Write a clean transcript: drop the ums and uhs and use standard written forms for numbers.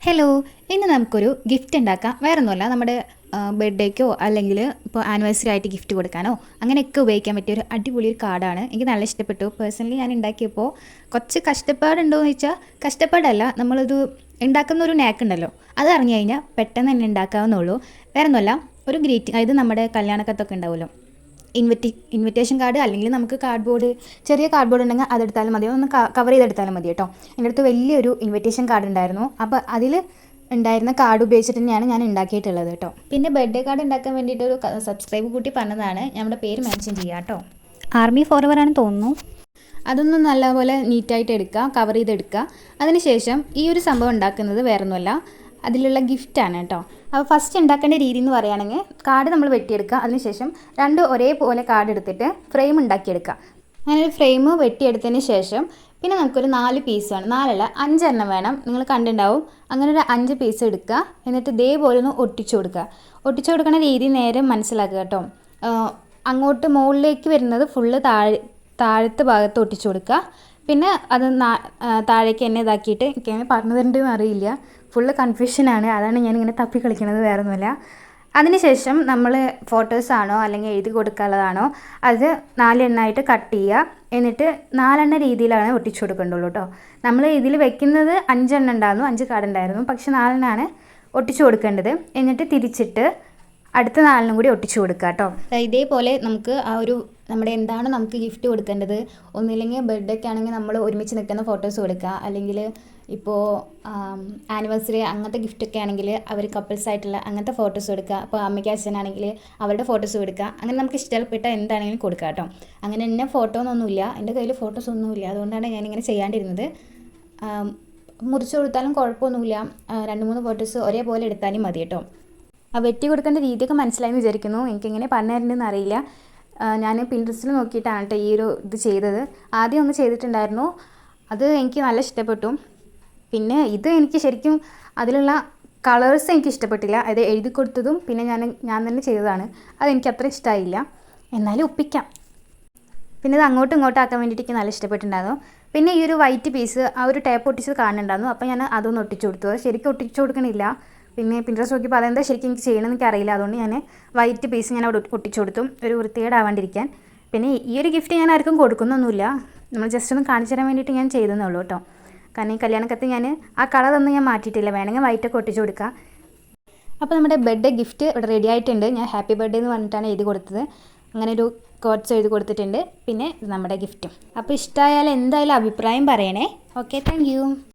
Hello, ഇന്ന് നമുക്കൊരു gift ഉണ്ടാക്കാം. വേറെ ഒന്നുമല്ല, നമ്മുടെ ബർത്ത്ഡേക്കോ അല്ലെങ്കിൽ ഇപ്പോൾ ആനിവേഴ്സറി ആയിട്ട് ഗിഫ്റ്റ് കൊടുക്കാനോ അങ്ങനെയൊക്കെ ഉപയോഗിക്കാൻ പറ്റിയ ഒരു അടിപൊളി ഒരു കാർഡാണ്. എനിക്ക് നല്ല ഇഷ്ടപ്പെട്ടു. പേഴ്സണലി ഞാൻ ഉണ്ടാക്കിയപ്പോൾ കുറച്ച് കഷ്ടപ്പാടുണ്ടോ എന്ന് ചോദിച്ചാൽ കഷ്ടപ്പാടല്ല, നമ്മളിത് ഉണ്ടാക്കുന്ന ഒരു നാക്കുണ്ടല്ലോ, അത് അറിഞ്ഞു കഴിഞ്ഞാൽ പെട്ടെന്ന് തന്നെ ഉണ്ടാക്കാവുന്നുള്ളൂ. വേറെ ഒന്നുമല്ല, ഒരു ഗ്രീറ്റിംഗ്, അതായത് നമ്മുടെ കല്യാണക്കത്തൊക്കെ ഉണ്ടാവുമല്ലോ, ഇൻവിറ്റേഷൻ കാർഡ്, അല്ലെങ്കിൽ നമുക്ക് കാർഡ്ബോർഡ്, ചെറിയ കാർഡ്ബോർഡ് ഉണ്ടെങ്കിൽ അതെടുത്താലും മതി, ഒന്ന് കവർ ചെയ്തെടുത്താലും മതി കേട്ടോ. എൻ്റെ അടുത്ത് വലിയൊരു ഇൻവിറ്റേഷൻ കാർഡ് ഉണ്ടായിരുന്നു. അപ്പോൾ അതിൽ ഉണ്ടായിരുന്ന കാർഡ് ഉപയോഗിച്ചിട്ട് തന്നെയാണ് ഞാൻ ഉണ്ടാക്കിയിട്ടുള്ളത് കേട്ടോ. പിന്നെ ബർത്ത്ഡേ കാർഡ് ഉണ്ടാക്കാൻ വേണ്ടിയിട്ട് ഒരു സബ്സ്ക്രൈബ് കൂട്ടി പറഞ്ഞതാണ്, നമ്മുടെ പേര് മെൻഷൻ ചെയ്യാം കേട്ടോ. ആർമി ഫോർഎവർ ആണെന്ന് തോന്നുന്നു. അതൊന്നും നല്ലപോലെ നീറ്റായിട്ട് എടുക്കുക, കവർ ചെയ്തെടുക്കുക. അതിനുശേഷം ഈ ഒരു സംഭവം ഉണ്ടാക്കുന്നത് വേറൊന്നുമല്ല, അതിലുള്ള ഗിഫ്റ്റാണ് കേട്ടോ. അപ്പോൾ ഫസ്റ്റ് ഉണ്ടാക്കേണ്ട രീതി എന്ന് പറയുകയാണെങ്കിൽ, കാർഡ് നമ്മൾ വെട്ടിയെടുക്കുക. അതിനുശേഷം രണ്ട് ഒരേപോലെ കാർഡ് എടുത്തിട്ട് ഫ്രെയിം ഉണ്ടാക്കിയെടുക്കുക. അങ്ങനെ ഒരു ഫ്രെയിം വെട്ടിയെടുത്തതിന് ശേഷം പിന്നെ നമുക്കൊരു 4 പീസാണ്, 4 അല്ല 5 എണ്ണം വേണം. നിങ്ങൾ കണ്ടിട്ടുണ്ടാവും. അങ്ങനെ ഒരു 5 പീസ് എടുക്കുക. എന്നിട്ട് ഇതേപോലെ ഒന്ന് ഒട്ടിച്ചു കൊടുക്കുക. ഒട്ടിച്ചു കൊടുക്കുന്ന രീതി നേരെ മനസ്സിലാക്കുക കേട്ടോ. അങ്ങോട്ട് മുകളിലേക്ക് വരുന്നത് ഫുള്ള് താഴത്തെ ഭാഗത്ത് ഒട്ടിച്ചു കൊടുക്കുക. പിന്നെ അത് താഴേക്ക് തന്നെ ഇതാക്കിയിട്ട്, എനിക്ക് പറഞ്ഞു തരേണ്ടതെന്ന് അറിയില്ല, ഫുള്ള് കൺഫ്യൂഷനാണ്, അതാണ് ഞാനിങ്ങനെ തപ്പി കളിക്കുന്നത്, വേറെ ഒന്നുമില്ല. അതിനുശേഷം നമ്മൾ ഫോട്ടോസാണോ അല്ലെങ്കിൽ എഴുതി കൊടുക്കാനുള്ളതാണോ അത് 4 എണ്ണമായിട്ട് കട്ട് ചെയ്യുക. എന്നിട്ട് 4 എണ്ണ രീതിയിലാണ് ഒട്ടിച്ചു കൊടുക്കേണ്ടുള്ളൂ കേട്ടോ. നമ്മൾ ഇതിൽ വെക്കുന്നത് 5 എണ്ണം ഉണ്ടായിരുന്നു, 5 കാർഡ് ഉണ്ടായിരുന്നു, പക്ഷെ 4 എണ്ണമാണ് ഒട്ടിച്ചു കൊടുക്കേണ്ടത്. എന്നിട്ട് തിരിച്ചിട്ട് അടുത്ത 4 കൂടി ഒട്ടിച്ചു കൊടുക്കുക കേട്ടോ. ഇതേപോലെ നമുക്ക് ആ ഒരു നമ്മുടെ എന്താണ് നമുക്ക് ഗിഫ്റ്റ് കൊടുക്കേണ്ടത്, ഒന്നില്ലെങ്കിൽ ബർത്ത്ഡേക്ക് ആണെങ്കിൽ നമ്മൾ ഒരുമിച്ച് നിൽക്കുന്ന ഫോട്ടോസ് കൊടുക്കുക, അല്ലെങ്കിൽ ഇപ്പോൾ ആനിവേഴ്സറി അങ്ങനത്തെ ഗിഫ്റ്റൊക്കെ ആണെങ്കിൽ അവർ കപ്പിൾസ് ആയിട്ടുള്ള അങ്ങനത്തെ ഫോട്ടോസ് കൊടുക്കുക. അപ്പോൾ അമ്മയ്ക്ക് അച്ഛനാണെങ്കിൽ അവരുടെ ഫോട്ടോസ് കൊടുക്കുക. അങ്ങനെ നമുക്ക് ഇഷ്ടപ്പെട്ട എന്താണെങ്കിലും കൊടുക്കുക കേട്ടോ. അങ്ങനെ എന്നെ ഫോട്ടോ ഒന്നുമില്ല, എൻ്റെ കയ്യിൽ ഫോട്ടോസ് ഒന്നുമില്ല, അതുകൊണ്ടാണ് ഞാനിങ്ങനെ ചെയ്യാണ്ടിരുന്നത്. മുറിച്ച് കൊടുത്താലും കുഴപ്പമൊന്നുമില്ല, 2-3 ഫോട്ടോസ് ഒരേപോലെ എടുത്താലും മതി കേട്ടോ. വെട്ടി കൊടുക്കേണ്ട രീതിയൊക്കെ മനസ്സിലായെന്ന് വിചാരിക്കുന്നു. എനിക്കെങ്ങനെ പറഞ്ഞു തരേണ്ടതെന്ന് അറിയില്ല. ഞാൻ പിൻട്രസ്റ്റിൽ നോക്കിയിട്ടാണ് കേട്ടോ ഈ ഒരു ഇത് ചെയ്തത്. ആദ്യം ഒന്ന് ചെയ്തിട്ടുണ്ടായിരുന്നു, അത് എനിക്ക് നല്ല ഇഷ്ടപ്പെട്ടു. പിന്നെ ഇത് എനിക്ക് ശരിക്കും അതിലുള്ള കളേഴ്സ് എനിക്ക് ഇഷ്ടപ്പെട്ടില്ല. അത് എഴുതി കൊടുത്തതും പിന്നെ ഞാൻ തന്നെ ചെയ്തതാണ്, അതെനിക്ക് അത്ര ഇഷ്ടമായില്ല. എന്നാലും ഒപ്പിക്കാം. പിന്നെ ഇത് അങ്ങോട്ടും ഇങ്ങോട്ടും ആക്കാൻ വേണ്ടിയിട്ട് എനിക്ക് നല്ല ഇഷ്ടപ്പെട്ടിട്ടുണ്ടായിരുന്നു. പിന്നെ ഈ ഒരു വൈറ്റ് പീസ് ആ ഒരു ടേപ്പ് ഒട്ടിച്ചത് കാണുന്നുണ്ടായിരുന്നു, അപ്പോൾ ഞാൻ അതൊന്ന് ഒട്ടിച്ചു കൊടുത്തു. അത് ശരിക്കും ഒട്ടിച്ചു കൊടുക്കണില്ല. പിന്നെ പിൻട്രസ്റ്റ് നോക്കിയപ്പോൾ അതെന്താ ശരിക്കും എനിക്ക് ചെയ്യണമെന്ന് എനിക്ക് അറിയില്ല, അതുകൊണ്ട് ഞാൻ വൈറ്റ് പീസ് ഞാൻ അവിടെ ഒട്ടിച്ചു കൊടുത്തു, ഒരു വൃത്തികേടാവാണ്ടിരിക്കാൻ. പിന്നെ ഈ ഒരു ഗിഫ്റ്റ് ഞാൻ ആർക്കും കൊടുക്കുന്നൊന്നുമില്ല, നമ്മൾ ജസ്റ്റ് ഒന്ന് കാണിച്ചു തരാൻ വേണ്ടിയിട്ട് ഞാൻ ചെയ്തതേ ഉള്ളൂ കേട്ടോ. കാരണം ഈ കല്യാണക്കത്ത് ഞാൻ ആ കളറൊന്നും ഞാൻ മാറ്റിയിട്ടില്ല, വേണമെങ്കിൽ വൈറ്റൊക്കെ ഒട്ടിച്ചു കൊടുക്കുക. അപ്പോൾ നമ്മുടെ ബർത്ത്ഡേ ഗിഫ്റ്റ് ഇവിടെ റെഡി ആയിട്ടുണ്ട്. ഞാൻ ഹാപ്പി ബർത്ത്ഡേ എന്ന് പറഞ്ഞിട്ടാണ് എഴുതി കൊടുത്തത്. അങ്ങനെ ഒരു കോട്ട്സ് എഴുതി കൊടുത്തിട്ടുണ്ട്. പിന്നെ നമ്മുടെ ഗിഫ്റ്റും. അപ്പോൾ ഇഷ്ടമായാൽ എന്തായാലും അഭിപ്രായം പറയണേ. Okay, thank you.